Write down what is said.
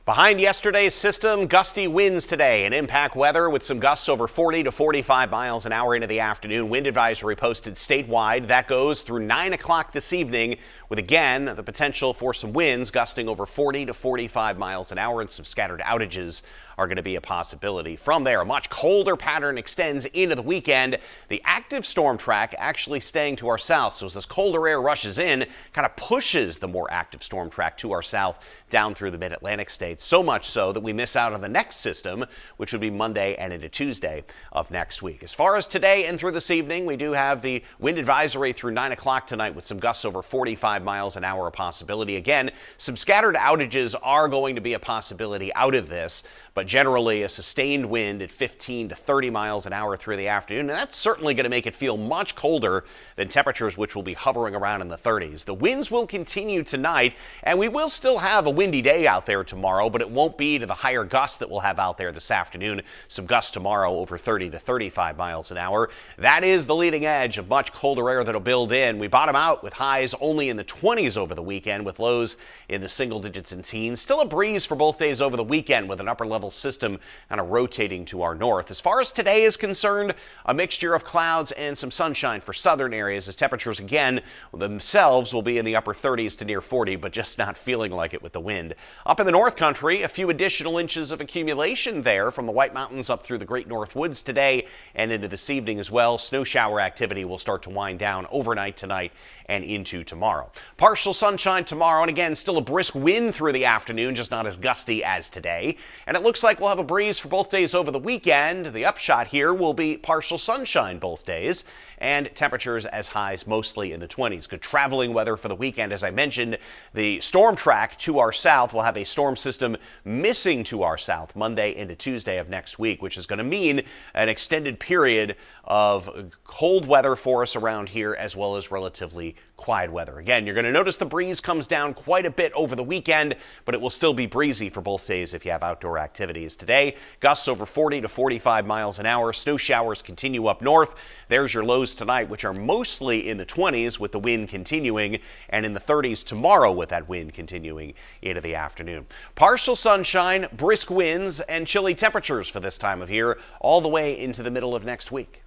Behind yesterday's system, gusty winds today and impact weather with some gusts over 40 to 45 miles an hour into the afternoon. Wind advisory posted statewide. That goes through 9 o'clock this evening with, again, the potential for some winds gusting over 40 to 45 miles an hour, and some scattered outages are going to be a possibility. From there, a much colder pattern extends into the weekend. The active storm track actually staying to our south. So as this colder air rushes in, kind of pushes the more active storm track to our south down through the mid-Atlantic states. So much so that we miss out on the next system, which would be Monday and into Tuesday of next week. As far as today and through this evening, we do have the wind advisory through 9 o'clock tonight with some gusts over 45 miles an hour a possibility. Again, some scattered outages are going to be a possibility out of this, but generally a sustained wind at 15 to 30 miles an hour through the afternoon. And that's certainly going to make it feel much colder than temperatures which will be hovering around in the 30s. The winds will continue tonight, and we will still have a windy day out there tomorrow, but it won't be to the higher gusts that we'll have out there this afternoon. Some gusts tomorrow over 30 to 35 miles an hour. That is the leading edge of much colder air that'll build in. We bottom out with highs only in the 20s over the weekend, with lows in the single digits and teens. Still a breeze for both days over the weekend, with an upper level system kind of rotating to our north. As far as today is concerned, a mixture of clouds and some sunshine for southern areas, as temperatures again themselves will be in the upper 30s to near 40, but just not feeling like it with the wind. Up in the North Country, a few additional inches of accumulation there from the White Mountains up through the Great North Woods today and into this evening as well. Snow shower activity will start to wind down overnight tonight and into tomorrow. Partial sunshine tomorrow, and again, still a brisk wind through the afternoon, just not as gusty as today. And it looks like we'll have a breeze for both days over the weekend. The upshot here will be partial sunshine both days, and temperatures as highs mostly in the 20s. Good traveling weather for the weekend. As I mentioned, the storm track to our south will have a storm system missing to our south Monday into Tuesday of next week, which is going to mean an extended period of cold weather for us around here, as well as relatively quiet weather. Again, you're going to notice the breeze comes down quite a bit over the weekend, but it will still be breezy for both days if you have outdoor activities. Today, gusts over 40 to 45 miles an hour. Snow showers continue up north. There's your lows tonight, which are mostly in the 20s with the wind continuing, and in the 30s tomorrow with that wind continuing into the afternoon. Partial sunshine, brisk winds, and chilly temperatures for this time of year all the way into the middle of next week.